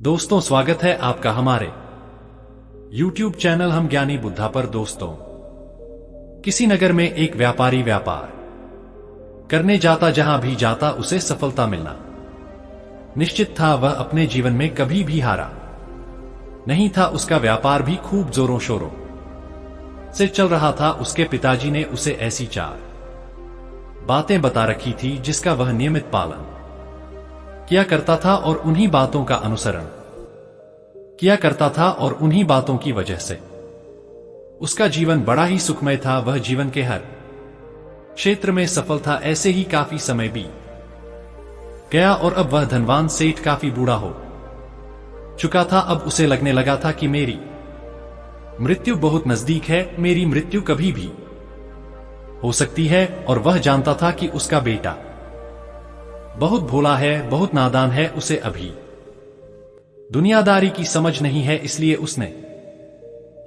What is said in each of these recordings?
दोस्तों, स्वागत है आपका हमारे YouTube चैनल हम ज्ञानी बुद्धा पर। दोस्तों, किसी नगर में एक व्यापारी व्यापार करने जाता, जहां भी जाता उसे सफलता मिलना निश्चित था। वह अपने जीवन में कभी भी हारा नहीं था। उसका व्यापार भी खूब जोरों शोरों से चल रहा था। उसके पिताजी ने उसे ऐसी 4 बातें बता रखी थी जिसका वह नियमित पालन किया करता था और उन्हीं बातों का अनुसरण किया करता था, और उन्हीं बातों की वजह से उसका जीवन बड़ा ही सुखमय था। वह जीवन के हर क्षेत्र में सफल था। ऐसे ही काफी समय बीत गया और अब वह धनवान सेठ काफी बूढ़ा हो चुका था। अब उसे लगने लगा था कि मेरी मृत्यु बहुत नजदीक है, मेरी मृत्यु कभी भी हो सकती है। और वह जानता था कि उसका बेटा बहुत भोला है, बहुत नादान है, उसे अभी दुनियादारी की समझ नहीं है। इसलिए उसने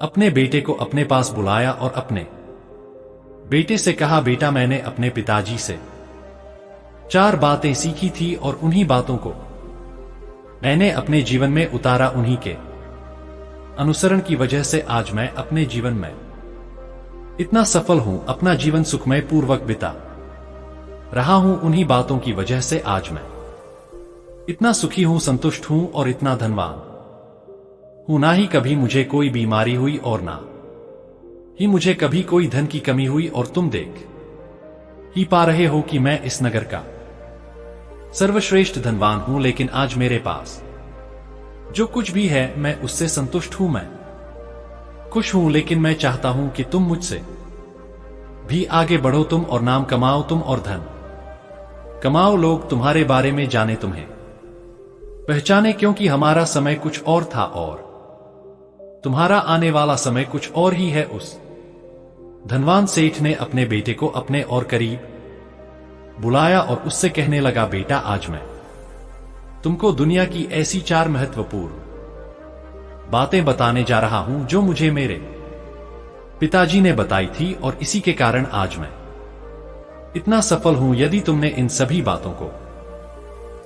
अपने बेटे को अपने पास बुलाया और अपने बेटे से कहा, बेटा, मैंने अपने पिताजी से 4 बातें सीखी थी और उन्हीं बातों को मैंने अपने जीवन में उतारा। उन्हीं के अनुसरण की वजह से आज मैं अपने जीवन में इतना सफल हूं, अपना जीवन सुखमय पूर्वक बिता रहा हूं। उन्हीं बातों की वजह से आज मैं इतना सुखी हूं, संतुष्ट हूं और इतना धनवान हूं। ना ही कभी मुझे कोई बीमारी हुई और ना ही मुझे कभी कोई धन की कमी हुई। और तुम देख ही पा रहे हो कि मैं इस नगर का सर्वश्रेष्ठ धनवान हूं। लेकिन आज मेरे पास जो कुछ भी है, मैं उससे संतुष्ट हूं, मैं खुश हूं। लेकिन मैं चाहता हूं कि तुम मुझसे भी आगे बढ़ो, तुम और नाम कमाओ, तुम और धन कमाओ, लोग तुम्हारे बारे में जाने, तुम्हें पहचाने, क्योंकि हमारा समय कुछ और था और तुम्हारा आने वाला समय कुछ और ही है। उस धनवान सेठ ने अपने बेटे को अपने और करीब बुलाया और उससे कहने लगा, बेटा, आज मैं तुमको दुनिया की ऐसी 4 महत्वपूर्ण बातें बताने जा रहा हूं जो मुझे मेरे पिताजी ने बताई थी, और इसी के कारण आज मैं इतना सफल हूं। यदि तुमने इन सभी बातों को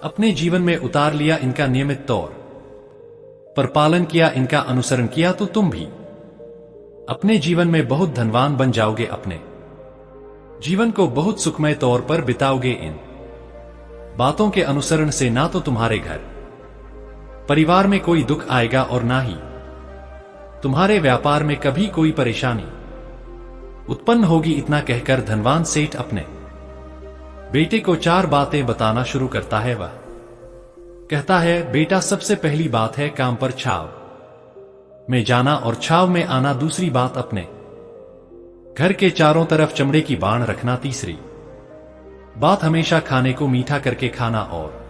अपने जीवन में उतार लिया, इनका नियमित तौर पर पालन किया, इनका अनुसरण किया, तो तुम भी अपने जीवन में बहुत धनवान बन जाओगे। अपने जीवन को बहुत सुखमय तौर पर बिताओगे। इन बातों के अनुसरण से ना तो तुम्हारे घर परिवार में कोई दुख आएगा और ना ही तुम्हारे व्यापार में कभी कोई परेशानी उत्पन्न होगी। इतना कहकर धनवान सेठ अपने बेटे को 4 बातें बताना शुरू करता है। वह कहता है, बेटा, सबसे पहली बात है काम पर छाव में जाना और छाव में आना। दूसरी बात, अपने घर के चारों तरफ चमड़े की बाण रखना। तीसरी बात, हमेशा खाने को मीठा करके खाना। और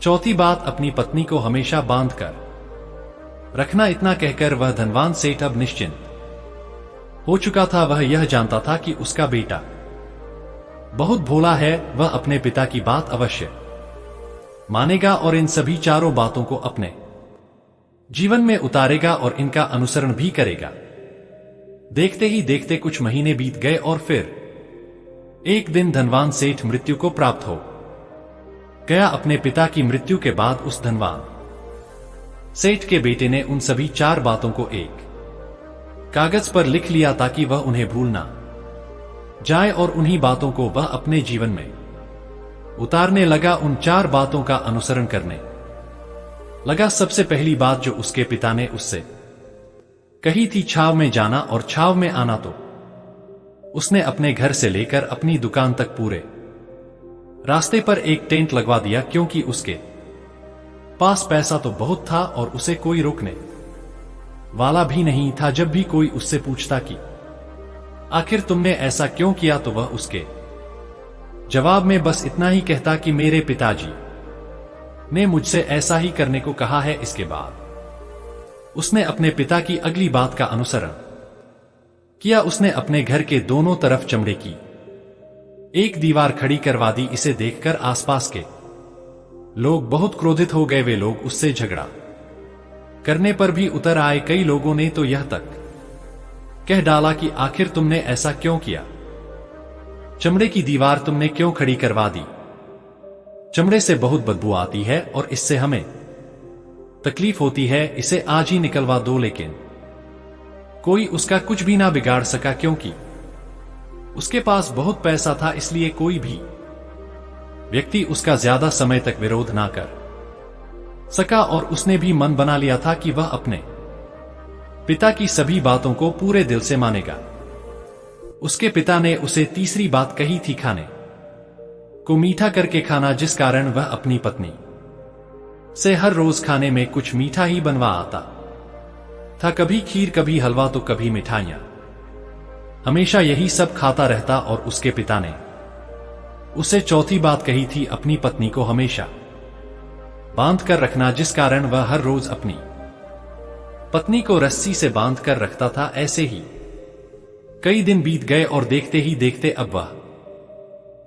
चौथी बात, अपनी पत्नी को हमेशा बांध कर रखना। इतना कहकर वह धनवान सेठ अब निश्चिंत हो चुका था। वह यह जानता था कि उसका बेटा बहुत भोला है। वह अपने पिता की बात अवश्य मानेगा और इन सभी 4 बातों को अपने जीवन में उतारेगा और इनका अनुसरण भी करेगा। देखते ही देखते कुछ महीने बीत गए और फिर एक दिन धनवान सेठ मृत्यु को प्राप्त हो गया। अपने पिता की मृत्यु के बाद उस धनवान सेठ के बेटे ने उन सभी 4 बातों को एक कागज पर लिख लिया ताकि वह उन्हें भूल ना जाए, और उन्हीं बातों को वह अपने जीवन में उतारने लगा। उन 4 बातों का अनुसरण करने लगा। सबसे पहली बात जो उसके पिता ने उससे कही थी, छाव में जाना और छाव में आना, तो उसने अपने घर से लेकर अपनी दुकान तक पूरे रास्ते पर एक टेंट लगवा दिया, क्योंकि उसके पास पैसा तो बहुत था और उसे कोई रोकने वाला भी नहीं था। जब भी कोई उससे पूछता कि आखिर तुमने ऐसा क्यों किया, तो वह उसके जवाब में बस इतना ही कहता कि मेरे पिताजी ने मुझसे ऐसा ही करने को कहा है। इसके बाद उसने अपने पिता की अगली बात का अनुसरण किया। उसने अपने घर के दोनों तरफ चमड़े की एक दीवार खड़ी करवा दी। इसे देखकर आसपास के लोग बहुत क्रोधित हो गए। वे लोग उससे झगड़ा करने पर भी उतर आए। कई लोगों ने तो यह तक कह डाला कि आखिर तुमने ऐसा क्यों किया, चमड़े की दीवार तुमने क्यों खड़ी करवा दी। चमड़े से बहुत बदबू आती है और इससे हमें तकलीफ होती है, इसे आज ही निकलवा दो। लेकिन कोई उसका कुछ भी ना बिगाड़ सका, क्योंकि उसके पास बहुत पैसा था। इसलिए कोई भी व्यक्ति उसका ज्यादा समय तक विरोध ना कर सका और उसने भी मन बना लिया था कि वह अपने पिता की सभी बातों को पूरे दिल से मानेगा। उसके पिता ने उसे तीसरी बात कही थी, खाने को मीठा करके खाना, जिस कारण वह अपनी पत्नी से हर रोज खाने में कुछ मीठा ही बनवा आता था। कभी खीर, कभी हलवा, तो कभी मिठाइयां। हमेशा यही सब खाता रहता। और उसके पिता ने उसे चौथी बात कही थी, अपनी पत्नी को हमेशा बांध कर रखना, जिस कारण वह हर रोज अपनी पत्नी को रस्सी से बांध कर रखता था। ऐसे ही कई दिन बीत गए और देखते ही देखते अब वह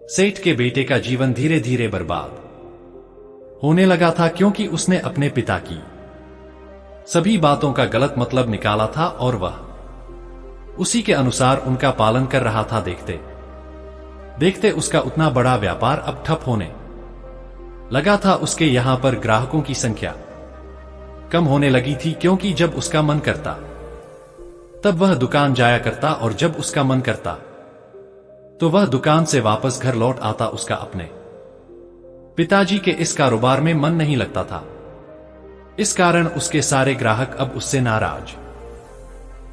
सेठ के बेटे का जीवन धीरे धीरे बर्बाद होने लगा था, क्योंकि उसने अपने पिता की सभी बातों का गलत मतलब निकाला था और वह उसी के अनुसार उनका पालन कर रहा था। देखते देखते उसका उतना बड़ा व्यापार अब ठप होने लगा था। उसके यहां पर ग्राहकों की संख्या कम होने लगी थी, क्योंकि जब उसका मन करता तब वह दुकान जाया करता और जब उसका मन करता तो वह दुकान से वापस घर लौट आता। उसका अपने पिताजी के इस कारोबार में मन नहीं लगता था। इस कारण उसके सारे ग्राहक अब उससे नाराज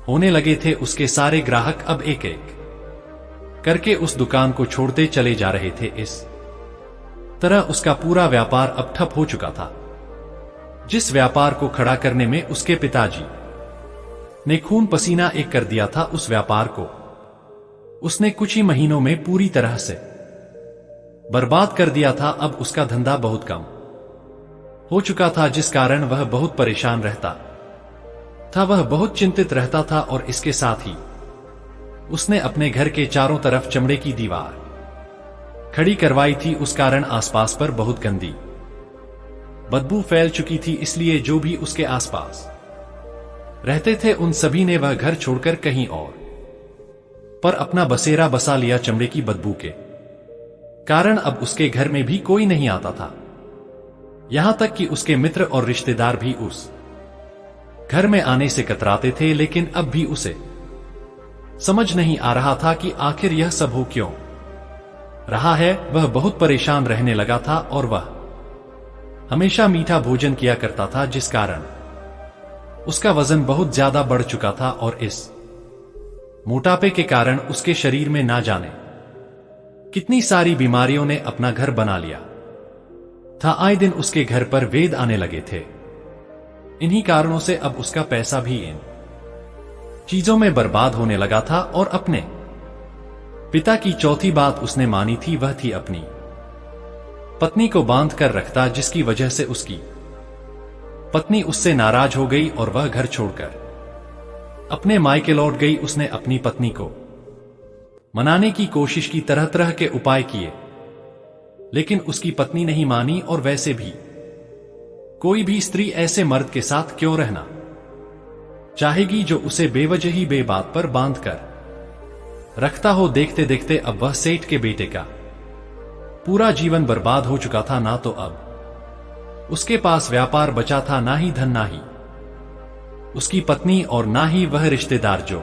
होने लगे थे। उसके सारे ग्राहक अब एक एक करके उस दुकान को छोड़ते चले जा रहे थे। इस तरह उसका पूरा व्यापार अब ठप हो चुका था। जिस व्यापार को खड़ा करने में उसके पिताजी ने खून पसीना एक कर दिया था, उस व्यापार को उसने कुछ ही महीनों में पूरी तरह से बर्बाद कर दिया था। अब उसका धंधा बहुत कम हो चुका था, जिस कारण वह बहुत परेशान रहता था। वह बहुत चिंतित रहता था और इसके साथ ही उसने अपने घर के चारों तरफ चमड़े की दीवार खड़ी करवाई थी। उस कारण आसपास पर बहुत गंदी बदबू फैल चुकी थी। इसलिए जो भी उसके आसपास रहते थे उन सभी ने वह घर छोड़कर कहीं और पर अपना बसेरा बसा लिया। चमड़े की बदबू के कारण अब उसके घर में भी कोई नहीं आता था। यहां तक कि उसके मित्र और रिश्तेदार भी उस घर में आने से कतराते थे। लेकिन अब भी उसे समझ नहीं आ रहा था कि आखिर यह सब हो क्यों रहा है। वह बहुत परेशान रहने लगा था और वह हमेशा मीठा भोजन किया करता था, जिस कारण उसका वजन बहुत ज्यादा बढ़ चुका था और इस मोटापे के कारण उसके शरीर में ना जाने कितनी सारी बीमारियों ने अपना घर बना लिया था। आए दिन उसके घर पर वेद आने लगे थे। इन्हीं कारणों से अब उसका पैसा भी इन चीजों में बर्बाद होने लगा था। और अपने पिता की चौथी बात उसने मानी थी, वह थी अपनी पत्नी को बांध कर रखता, जिसकी वजह से उसकी पत्नी उससे नाराज हो गई और वह घर छोड़कर अपने मायके लौट गई। उसने अपनी पत्नी को मनाने की कोशिश की, तरह तरह के उपाय किए, लेकिन उसकी पत्नी नहीं मानी। और वैसे भी कोई भी स्त्री ऐसे मर्द के साथ क्यों रहना चाहेगी जो उसे बेवजह ही बेबात पर बांध कर रखता हो। देखते देखते अब वह सेठ के बेटे का पूरा जीवन बर्बाद हो चुका था। ना तो अब उसके पास व्यापार बचा था, ना ही धन, ना ही उसकी पत्नी और ना ही वह रिश्तेदार जो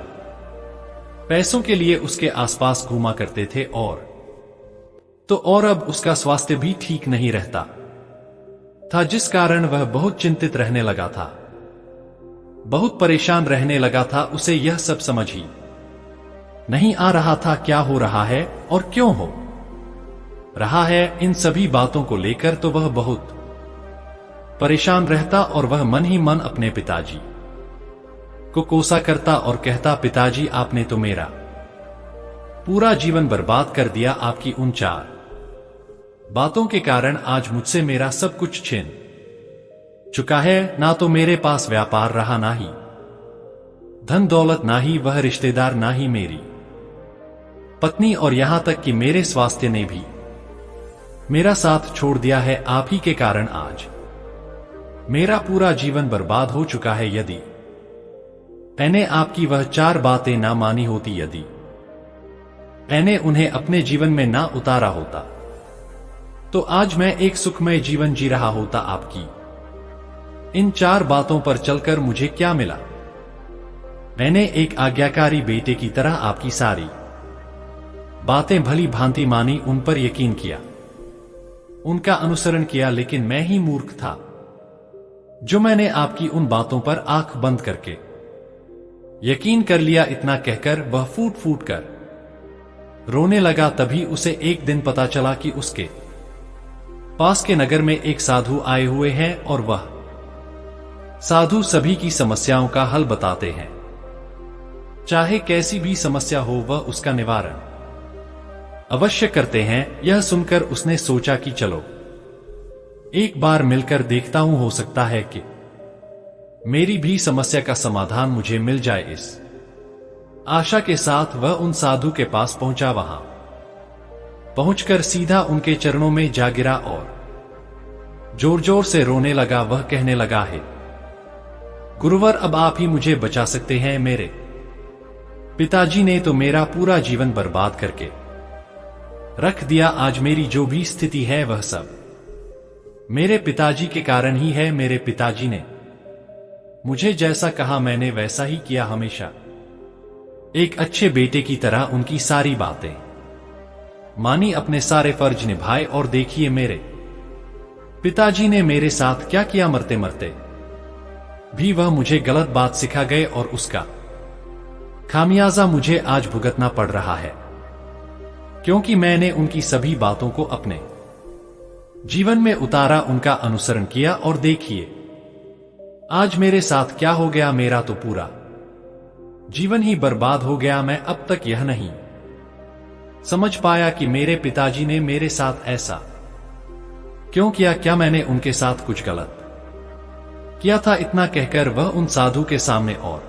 पैसों के लिए उसके आसपास घूमा करते थे। और अब उसका स्वास्थ्य भी ठीक नहीं रहता था, जिस कारण वह बहुत चिंतित रहने लगा था, बहुत परेशान रहने लगा था। उसे यह सब समझ ही नहीं आ रहा था क्या हो रहा है और क्यों हो रहा है। इन सभी बातों को लेकर तो वह बहुत परेशान रहता और वह मन ही मन अपने पिताजी को कोसा करता और कहता, पिताजी आपने तो मेरा पूरा जीवन बर्बाद कर दिया। आपकी उन 4 बातों के कारण आज मुझसे मेरा सब कुछ छिन चुका है। ना तो मेरे पास व्यापार रहा, ना ही धन दौलत, ना ही वह रिश्तेदार, ना ही मेरी पत्नी, और यहां तक कि मेरे स्वास्थ्य ने भी मेरा साथ छोड़ दिया है। आप ही के कारण आज मेरा पूरा जीवन बर्बाद हो चुका है। यदि मैंने आपकी वह 4 बातें ना मानी होती, यदि मैंने उन्हें अपने जीवन में ना उतारा होता, तो आज मैं एक सुखमय जीवन जी रहा होता। आपकी इन 4 बातों पर चलकर मुझे क्या मिला? मैंने एक आज्ञाकारी बेटे की तरह आपकी सारी बातें भली भांति मानी, उन पर यकीन किया, उनका अनुसरण किया, लेकिन मैं ही मूर्ख था जो मैंने आपकी उन बातों पर आंख बंद करके यकीन कर लिया। इतना कहकर वह फूट फूट कर रोने लगा। तभी उसे एक दिन पता चला कि उसके पास के नगर में एक साधु आए हुए हैं और वह साधु सभी की समस्याओं का हल बताते हैं। चाहे कैसी भी समस्या हो, वह उसका निवारण अवश्य करते हैं। यह सुनकर उसने सोचा कि चलो एक बार मिलकर देखता हूं, हो सकता है कि मेरी भी समस्या का समाधान मुझे मिल जाए। इस आशा के साथ वह उन साधु के पास पहुंचा। वहां पहुंचकर सीधा उनके चरणों में जा गिरा और जोर जोर से रोने लगा। वह कहने लगा, है गुरुवर, अब आप ही मुझे बचा सकते हैं। मेरे पिताजी ने तो मेरा पूरा जीवन बर्बाद करके रख दिया। आज मेरी जो भी स्थिति है वह सब मेरे पिताजी के कारण ही है। मेरे पिताजी ने मुझे जैसा कहा मैंने वैसा ही किया। हमेशा एक अच्छे बेटे की तरह उनकी सारी बातें मानी, अपने सारे फर्ज निभाए। और देखिए मेरे पिताजी ने मेरे साथ क्या किया। मरते मरते भी वह मुझे गलत बात सिखा गए और उसका खामियाजा मुझे आज भुगतना पड़ रहा है, क्योंकि मैंने उनकी सभी बातों को अपने जीवन में उतारा, उनका अनुसरण किया। और देखिए आज मेरे साथ क्या हो गया। मेरा तो पूरा जीवन ही बर्बाद हो गया। मैं अब तक यह नहीं समझ पाया कि मेरे पिताजी ने मेरे साथ ऐसा क्यों किया। क्या मैंने उनके साथ कुछ गलत किया था? इतना कहकर वह उन साधु के सामने और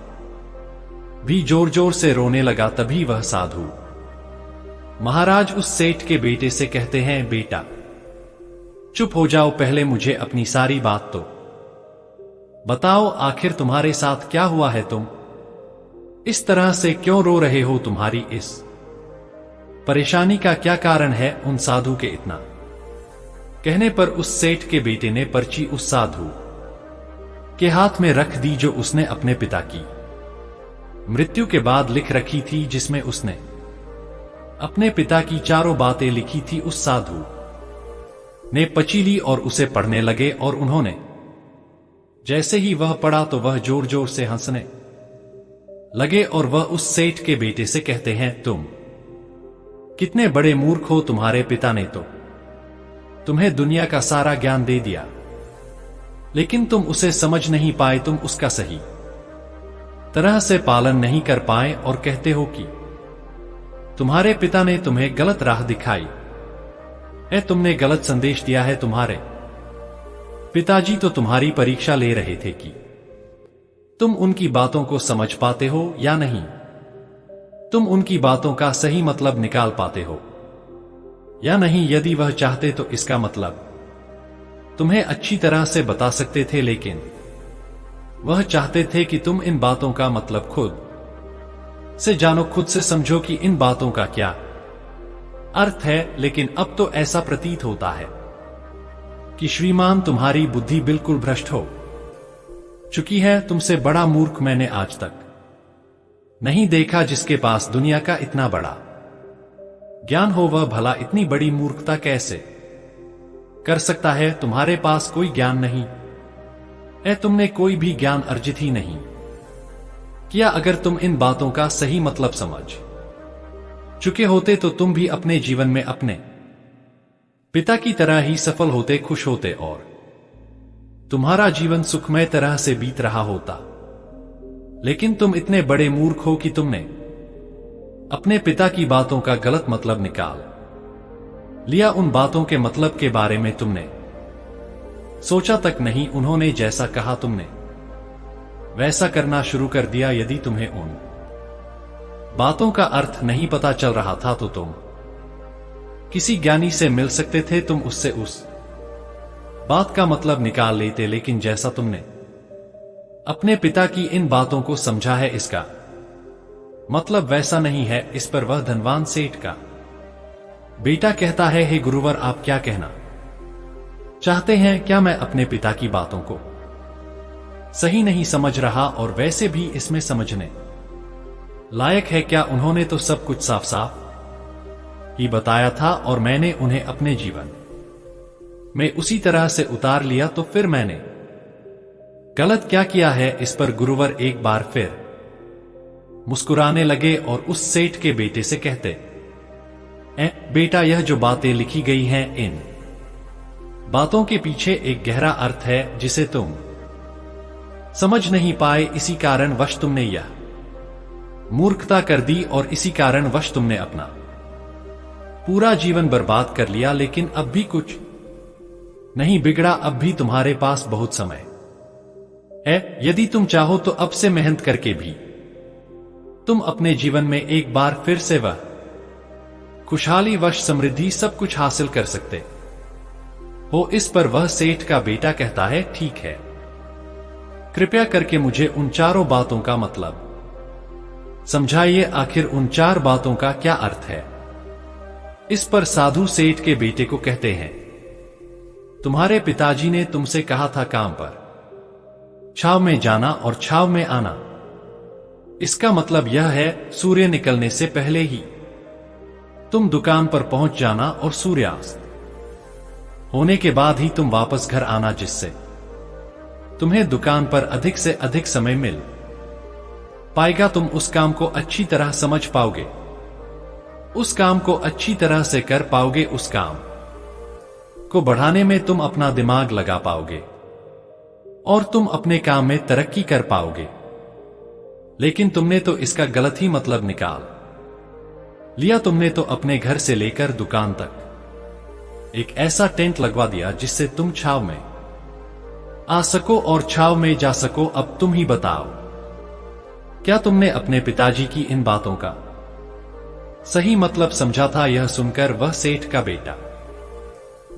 भी जोर जोर से रोने लगा। तभी वह साधु महाराज उस सेठ के बेटे से कहते हैं, बेटा चुप हो जाओ, पहले मुझे अपनी सारी बात तो बताओ। आखिर तुम्हारे साथ क्या हुआ है? तुम इस तरह से क्यों रो रहे हो? तुम्हारी इस परेशानी का क्या कारण है? उन साधु के इतना कहने पर उस सेठ के बेटे ने पर्ची उस साधु के हाथ में रख दी, जो उसने अपने पिता की मृत्यु के बाद लिख रखी थी, जिसमें उसने अपने पिता की चारों बातें लिखी थी। उस साधु ने पर्ची ली और उसे पढ़ने लगे। और उन्होंने जैसे ही वह पढ़ा तो वह जोर जोर से हंसने लगे। और वह उस सेठ के बेटे से कहते हैं, तुम कितने बड़े मूर्ख हो। तुम्हारे पिता ने तो तुम्हें दुनिया का सारा ज्ञान दे दिया, लेकिन तुम उसे समझ नहीं पाए। तुम उसका सही तरह से पालन नहीं कर पाए और कहते हो कि तुम्हारे पिता ने तुम्हें गलत राह दिखाई है, तुमने गलत संदेश दिया है। तुम्हारे पिताजी तो तुम्हारी परीक्षा ले रहे थे कि तुम उनकी बातों को समझ पाते हो या नहीं, तुम उनकी बातों का सही मतलब निकाल पाते हो या नहीं। यदि वह चाहते तो इसका मतलब तुम्हें अच्छी तरह से बता सकते थे, लेकिन वह चाहते थे कि तुम इन बातों का मतलब खुद से जानो, खुद से समझो कि इन बातों का क्या अर्थ है। लेकिन अब तो ऐसा प्रतीत होता है कि श्रीमान तुम्हारी बुद्धि बिल्कुल भ्रष्ट हो चुकी है। तुमसे बड़ा मूर्ख मैंने आज तक नहीं देखा, जिसके पास दुनिया का इतना बड़ा ज्ञान हो। वह भला इतनी बड़ी मूर्खता कैसे कर सकता है? तुम्हारे पास कोई ज्ञान नहीं है, तुमने कोई भी ज्ञान अर्जित ही नहीं किया। अगर तुम इन बातों का सही मतलब समझ चुके होते तो तुम भी अपने जीवन में अपने पिता की तरह ही सफल होते, खुश होते और तुम्हारा जीवन सुखमय तरह से बीत रहा होता। लेकिन तुम इतने बड़े मूर्ख हो कि तुमने अपने पिता की बातों का गलत मतलब निकाल लिया। उन बातों के मतलब के बारे में तुमने सोचा तक नहीं। उन्होंने जैसा कहा तुमने वैसा करना शुरू कर दिया। यदि तुम्हें उन बातों का अर्थ नहीं पता चल रहा था तो तुम किसी ज्ञानी से मिल सकते थे, तुम उससे उस बात का मतलब निकाल लेते। लेकिन जैसा तुमने अपने पिता की इन बातों को समझा है, इसका मतलब वैसा नहीं है। इस पर वह धनवान सेठ का बेटा कहता है, हे गुरुवर, आप क्या कहना चाहते हैं? क्या मैं अपने पिता की बातों को सही नहीं समझ रहा और वैसे भी इसमें समझने लायक है क्या? उन्होंने तो सब कुछ साफ साफ ही बताया था और मैंने उन्हें अपने जीवन में उसी तरह से उतार लिया, तो फिर मैंने गलत क्या किया है? इस पर गुरुवर एक बार फिर मुस्कुराने लगे और उस सेठ के बेटे से कहते, बेटा, यह जो बातें लिखी गई हैं, इन बातों के पीछे एक गहरा अर्थ है जिसे तुम समझ नहीं पाए। इसी कारण वश तुमने यह मूर्खता कर दी और इसी कारण वश तुमने अपना पूरा जीवन बर्बाद कर लिया। लेकिन अब भी कुछ नहीं बिगड़ा, अब भी तुम्हारे पास बहुत समय है। यदि तुम चाहो तो अब से मेहनत करके भी तुम अपने जीवन में एक बार फिर से वह खुशहाली, वश, समृद्धि, सब कुछ हासिल कर सकते हो। इस पर वह सेठ का बेटा कहता है, ठीक है, कृपया करके मुझे उन चारों बातों का मतलब समझाइए। आखिर उन 4 बातों का क्या अर्थ है? इस पर साधु सेठ के बेटे को कहते हैं, तुम्हारे पिताजी ने तुमसे कहा था काम पर छाव में जाना और छाव में आना। इसका मतलब यह है, सूर्य निकलने से पहले ही तुम दुकान पर पहुंच जाना और सूर्यास्त होने के बाद ही तुम वापस घर आना, जिससे तुम्हें दुकान पर अधिक से अधिक समय मिल पाएगा। तुम उस काम को अच्छी तरह समझ पाओगे, उस काम को अच्छी तरह से कर पाओगे, उस काम को बढ़ाने में तुम अपना दिमाग लगा पाओगे और तुम अपने काम में तरक्की कर पाओगे। लेकिन तुमने तो इसका गलत ही मतलब निकाल लिया। तुमने तो अपने घर से लेकर दुकान तक एक ऐसा टेंट लगवा दिया जिससे तुम छाव में आ सको और छाव में जा सको। अब तुम ही बताओ, क्या तुमने अपने पिताजी की इन बातों का सही मतलब समझा था? यह सुनकर वह सेठ का बेटा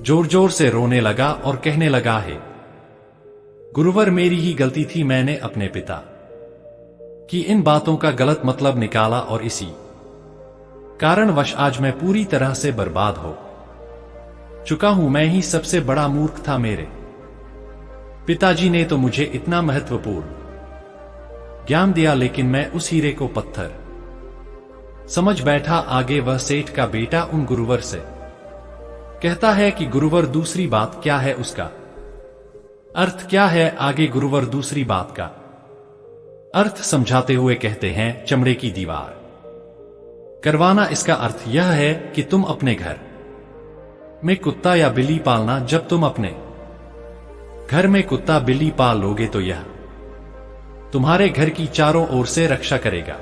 जोर जोर से रोने लगा और कहने लगा, है गुरुवर, मेरी ही गलती थी। मैंने अपने पिता की इन बातों का गलत मतलब निकाला और इसी कारणवश आज मैं पूरी तरह से बर्बाद हो चुका हूं। मैं ही सबसे बड़ा मूर्ख था। मेरे पिताजी ने तो मुझे इतना महत्वपूर्ण ज्ञान दिया, लेकिन मैं उस हीरे को पत्थर समझ बैठा। आगे वह सेठ का बेटा उन गुरुवर से कहता है कि गुरुवर, दूसरी बात क्या है? उसका अर्थ क्या है? आगे गुरुवर दूसरी बात का अर्थ समझाते हुए कहते हैं, चमड़े की दीवार करवाना। इसका अर्थ यह है कि तुम अपने घर में कुत्ता या बिल्ली पालना। जब तुम अपने घर में कुत्ता बिल्ली पाल लोगे तो यह तुम्हारे घर की चारों ओर से रक्षा करेगा,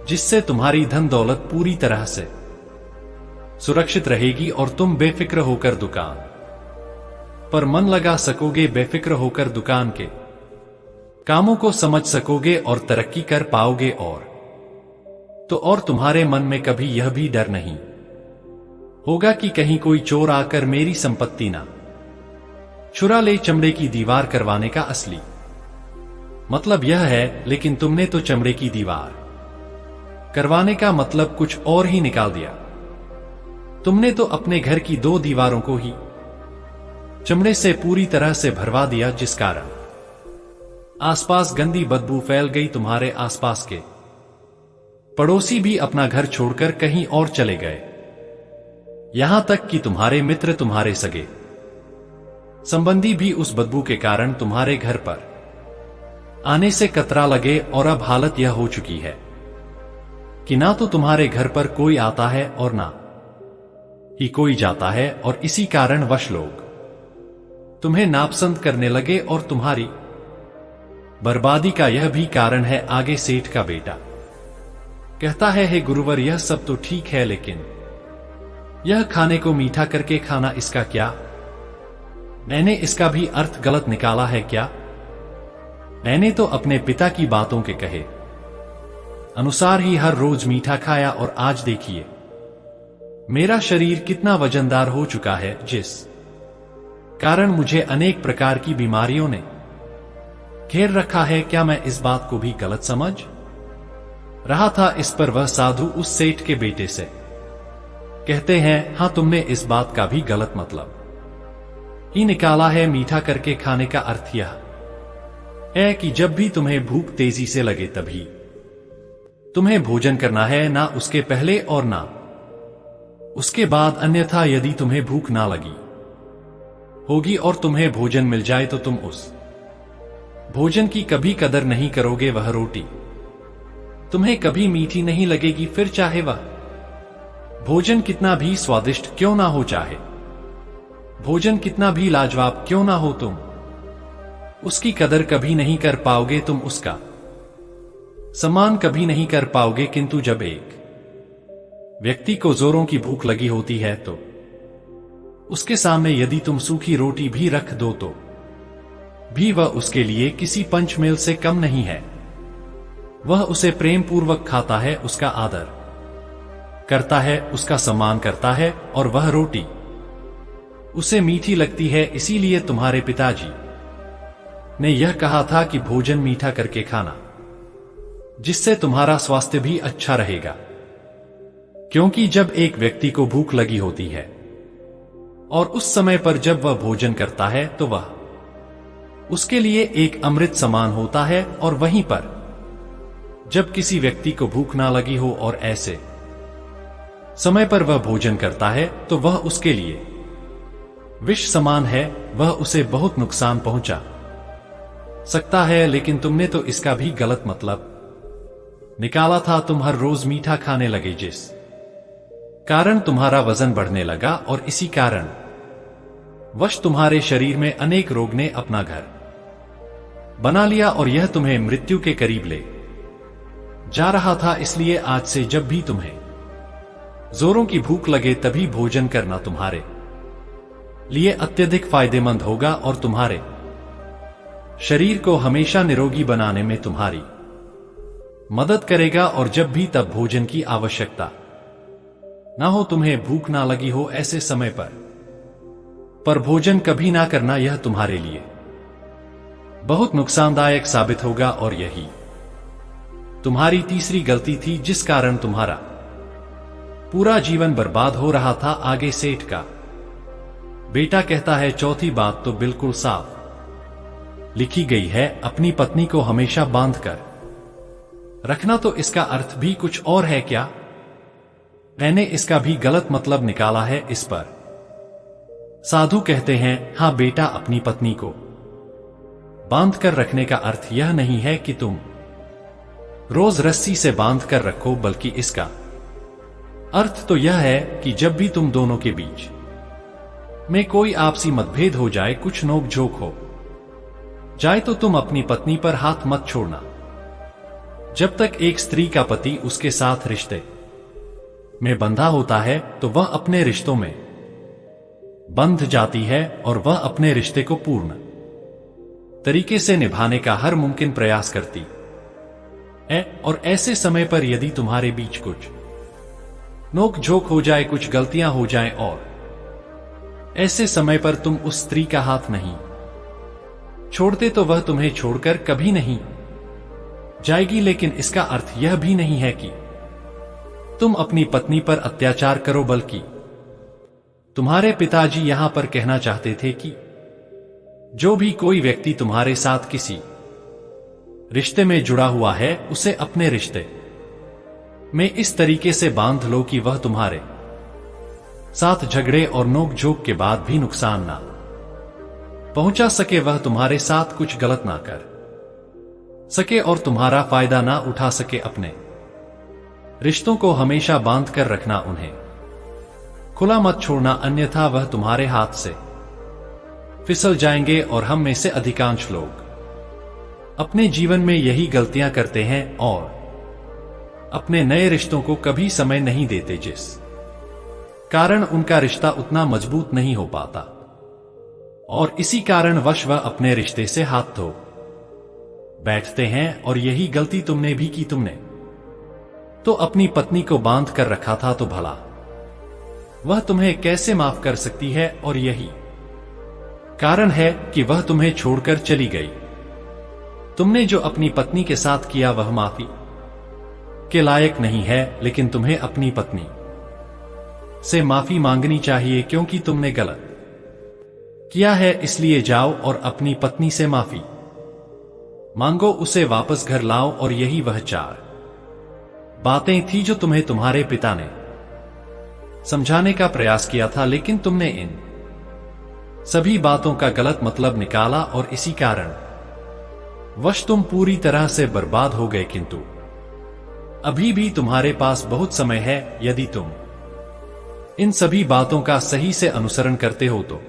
जिससे तुम्हारी धन दौलत पूरी तरह से सुरक्षित रहेगी और तुम बेफिक्र होकर दुकान पर मन लगा सकोगे, बेफिक्र होकर दुकान के कामों को समझ सकोगे और तरक्की कर पाओगे। और तुम्हारे मन में कभी यह भी डर नहीं होगा कि कहीं कोई चोर आकर मेरी संपत्ति ना चुरा ले। चमड़े की दीवार करवाने का असली मतलब यह है, लेकिन तुमने तो चमड़े की दीवार करवाने का मतलब कुछ और ही निकाल दिया। तुमने तो अपने घर की 2 दीवारों को ही चमड़े से पूरी तरह से भरवा दिया, जिस कारण आसपास गंदी बदबू फैल गई। तुम्हारे आसपास के पड़ोसी भी अपना घर छोड़कर कहीं और चले गए, यहां तक कि तुम्हारे मित्र, तुम्हारे सगे संबंधी भी उस बदबू के कारण तुम्हारे घर पर आने से कतरा लगे। और अब हालत यह हो चुकी है कि ना तो तुम्हारे घर पर कोई आता है और ना ही कोई जाता है, और इसी कारण वश लोग तुम्हें नापसंद करने लगे और तुम्हारी बर्बादी का यह भी कारण है। आगे सेठ का बेटा कहता है, हे गुरुवर, यह सब तो ठीक है, लेकिन यह खाने को मीठा करके खाना, इसका क्या? मैंने इसका भी अर्थ गलत निकाला है क्या? मैंने तो अपने पिता की बातों के कहे अनुसार ही हर रोज मीठा खाया, और आज देखिए मेरा शरीर कितना वजनदार हो चुका है, जिस कारण मुझे अनेक प्रकार की बीमारियों ने घेर रखा है। क्या मैं इस बात को भी गलत समझ रहा था? इस पर वह साधु उस सेठ के बेटे से कहते हैं, हां, तुमने इस बात का भी गलत मतलब ही निकाला है। मीठा करके खाने का अर्थ यह है कि जब भी तुम्हें भूख तेजी से लगे तभी तुम्हें भोजन करना है, ना उसके पहले और ना उसके बाद। अन्यथा यदि तुम्हें भूख ना लगी होगी और तुम्हें भोजन मिल जाए तो तुम उस भोजन की कभी कदर नहीं करोगे। वह रोटी तुम्हें कभी मीठी नहीं लगेगी, फिर चाहे वह भोजन कितना भी स्वादिष्ट क्यों ना हो, चाहे भोजन कितना भी लाजवाब क्यों ना हो, तुम उसकी कदर कभी नहीं कर पाओगे, तुम उसका सम्मान कभी नहीं कर पाओगे। किंतु जब एक व्यक्ति को जोरों की भूख लगी होती है तो उसके सामने यदि तुम सूखी रोटी भी रख दो तो भी वह उसके लिए किसी पंचमेल से कम नहीं है। वह उसे प्रेम पूर्वक खाता है, उसका आदर करता है, उसका सम्मान करता है और वह रोटी उसे मीठी लगती है। इसीलिए तुम्हारे पिताजी ने यह कहा था कि भोजन मीठा करके खाना, जिससे तुम्हारा स्वास्थ्य भी अच्छा रहेगा। क्योंकि जब एक व्यक्ति को भूख लगी होती है और उस समय पर जब वह भोजन करता है तो वह उसके लिए एक अमृत समान होता है, और वहीं पर जब किसी व्यक्ति को भूख ना लगी हो और ऐसे समय पर वह भोजन करता है तो वह उसके लिए विष समान है। वह उसे बहुत नुकसान पहुंचा सकता है। लेकिन तुमने तो इसका भी गलत मतलब निकाला था। तुम हर रोज मीठा खाने लगे, जिस कारण तुम्हारा वजन बढ़ने लगा और इसी कारण वश तुम्हारे शरीर में अनेक रोग ने अपना घर बना लिया और यह तुम्हें मृत्यु के करीब ले जा रहा था। इसलिए आज से जब भी तुम्हें जोरों की भूख लगे तभी भोजन करना तुम्हारे लिए अत्यधिक फायदेमंद होगा और तुम्हारे शरीर को हमेशा निरोगी बनाने में तुम्हारी मदद करेगा। और जब भी तब भोजन की आवश्यकता ना हो, तुम्हें भूख ना लगी हो, ऐसे समय पर भोजन कभी ना करना। यह तुम्हारे लिए बहुत नुकसानदायक साबित होगा और यही तुम्हारी तीसरी गलती थी जिस कारण तुम्हारा पूरा जीवन बर्बाद हो रहा था। आगे सेठ का बेटा कहता है, चौथी बात तो बिल्कुल साफ लिखी गई है, अपनी पत्नी को हमेशा बांध कर रखना। तो इसका अर्थ भी कुछ और है क्या? मैंने इसका भी गलत मतलब निकाला है। इस पर साधु कहते हैं, हां बेटा, अपनी पत्नी को बांध कर रखने का अर्थ यह नहीं है कि तुम रोज रस्सी से बांध कर रखो, बल्कि इसका अर्थ तो यह है कि जब भी तुम दोनों के बीच में कोई आपसी मतभेद हो जाए, कुछ नोक-झोंक हो जाए, तो तुम अपनी पत्नी पर हाथ मत छोड़ना। जब तक एक स्त्री का पति उसके साथ रिश्ते में बंधा होता है तो वह अपने रिश्तों में बंध जाती है और वह अपने रिश्ते को पूर्ण तरीके से निभाने का हर मुमकिन प्रयास करती है। और ऐसे समय पर यदि तुम्हारे बीच कुछ नोक-झोंक हो जाए, कुछ गलतियां हो जाएं, और ऐसे समय पर तुम उस स्त्री का हाथ नहीं छोड़ते तो वह तुम्हें छोड़कर कभी नहीं जाएगी। लेकिन इसका अर्थ यह भी नहीं है कि तुम अपनी पत्नी पर अत्याचार करो, बल्कि तुम्हारे पिताजी यहां पर कहना चाहते थे कि जो भी कोई व्यक्ति तुम्हारे साथ किसी रिश्ते में जुड़ा हुआ है, उसे अपने रिश्ते में इस तरीके से बांध लो कि वह तुम्हारे साथ झगड़े और नोक-झोंक के बाद भी नुकसान ना पहुंचा सके, वह तुम्हारे साथ कुछ गलत ना कर सके और तुम्हारा फायदा ना उठा सके। अपने रिश्तों को हमेशा बांध कर रखना, उन्हें खुला मत छोड़ना, अन्यथा वह तुम्हारे हाथ से फिसल जाएंगे। और हम में से अधिकांश लोग अपने जीवन में यही गलतियां करते हैं और अपने नए रिश्तों को कभी समय नहीं देते, जिस कारण उनका रिश्ता उतना मजबूत नहीं हो पाता और इसी कारण वश वह अपने रिश्ते से हाथ धो बैठते हैं। और यही गलती तुमने भी की। तुमने तो अपनी पत्नी को बांध कर रखा था, तो भला वह तुम्हें कैसे माफ कर सकती है? और यही कारण है कि वह तुम्हें छोड़कर चली गई। तुमने जो अपनी पत्नी के साथ किया वह माफी के लायक नहीं है, लेकिन तुम्हें अपनी पत्नी से माफी मांगनी चाहिए, क्योंकि तुमने गलत किया है। इसलिए जाओ और अपनी पत्नी से माफी मांगो उसे वापस घर लाओ। और यही वह 4 बातें थी जो तुम्हें तुम्हारे पिता ने समझाने का प्रयास किया था, लेकिन तुमने इन सभी बातों का गलत मतलब निकाला और इसी कारण वश तुम पूरी तरह से बर्बाद हो गए। किंतु अभी भी तुम्हारे पास बहुत समय है। यदि तुम इन सभी बातों का सही से अनुसरण करते हो तो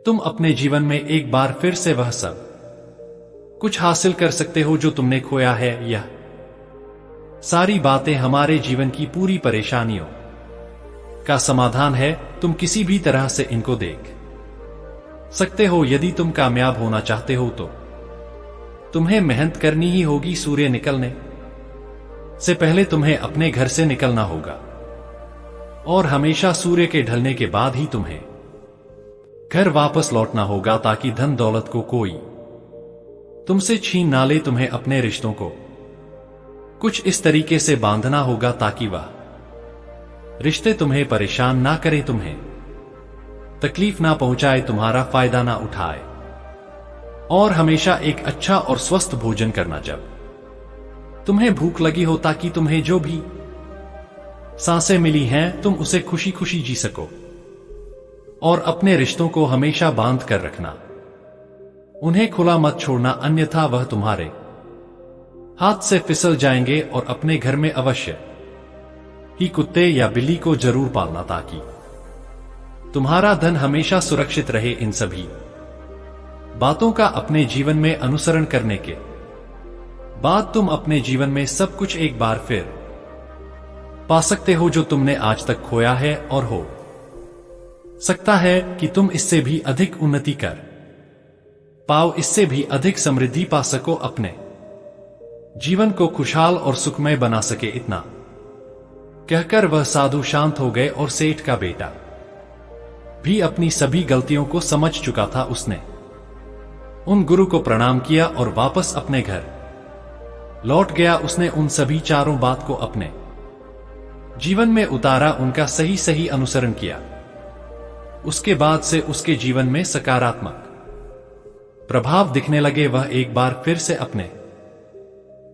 तुम अपने जीवन में एक बार फिर से वह सब कुछ हासिल कर सकते हो जो तुमने खोया है। यह सारी बातें हमारे जीवन की पूरी परेशानियों का समाधान है। तुम किसी भी तरह से इनको देख सकते हो। यदि तुम कामयाब होना चाहते हो तो तुम्हें मेहनत करनी ही होगी। सूर्य निकलने से पहले तुम्हें अपने घर से निकलना होगा और हमेशा सूर्य के ढलने के बाद ही तुम्हें घर वापस लौटना होगा, ताकि धन दौलत को कोई तुमसे छीन ना ले। तुम्हें अपने रिश्तों को कुछ इस तरीके से बांधना होगा ताकि वह रिश्ते तुम्हें परेशान ना करें, तुम्हें तकलीफ ना पहुंचाए, तुम्हारा फायदा ना उठाए। और हमेशा एक अच्छा और स्वस्थ भोजन करना। जब तुम्हें भूख लगी हो, ताकि तुम्हें जो भी सांसें मिली हैं तुम उसे खुशी खुशी जी सको। और अपने रिश्तों को हमेशा बांध कर रखना, उन्हें खुला मत छोड़ना, अन्यथा वह तुम्हारे हाथ से फिसल जाएंगे। और अपने घर में अवश्य ही कुत्ते या बिल्ली को जरूर पालना, ताकि तुम्हारा धन हमेशा सुरक्षित रहे। इन सभी बातों का अपने जीवन में अनुसरण करने के बाद तुम अपने जीवन में सब कुछ एक बार फिर पा सकते हो जो तुमने आज तक खोया है। और हो सकता है कि तुम इससे भी अधिक उन्नति कर पाओ, इससे भी अधिक समृद्धि पा सको, अपने जीवन को खुशहाल और सुखमय बना सके। इतना कहकर वह साधु शांत हो गए और सेठ का बेटा भी अपनी सभी गलतियों को समझ चुका था। उसने उन गुरु को प्रणाम किया और वापस अपने घर लौट गया। उसने उन सभी 4 बात को अपने जीवन में उतारा, उनका सही सही अनुसरण किया। उसके बाद से उसके जीवन में सकारात्मक प्रभाव दिखने लगे। वह एक बार फिर से अपने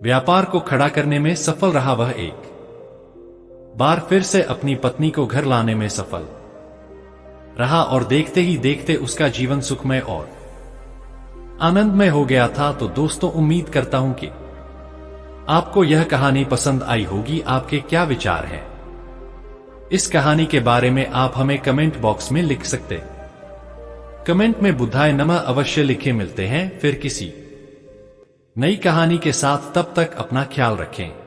व्यापार को खड़ा करने में सफल रहा। वह एक बार फिर से अपनी पत्नी को घर लाने में सफल रहा और देखते ही देखते उसका जीवन सुखमय और आनंदमय हो गया था। तो दोस्तों, उम्मीद करता हूं कि आपको यह कहानी पसंद आई होगी। आपके क्या विचार हैं इस कहानी के बारे में आप हमें कमेंट बॉक्स में लिख सकते। कमेंट में बुद्धाय नमः अवश्य लिखे। मिलते हैं फिर किसी नई कहानी के साथ, तब तक अपना ख्याल रखें।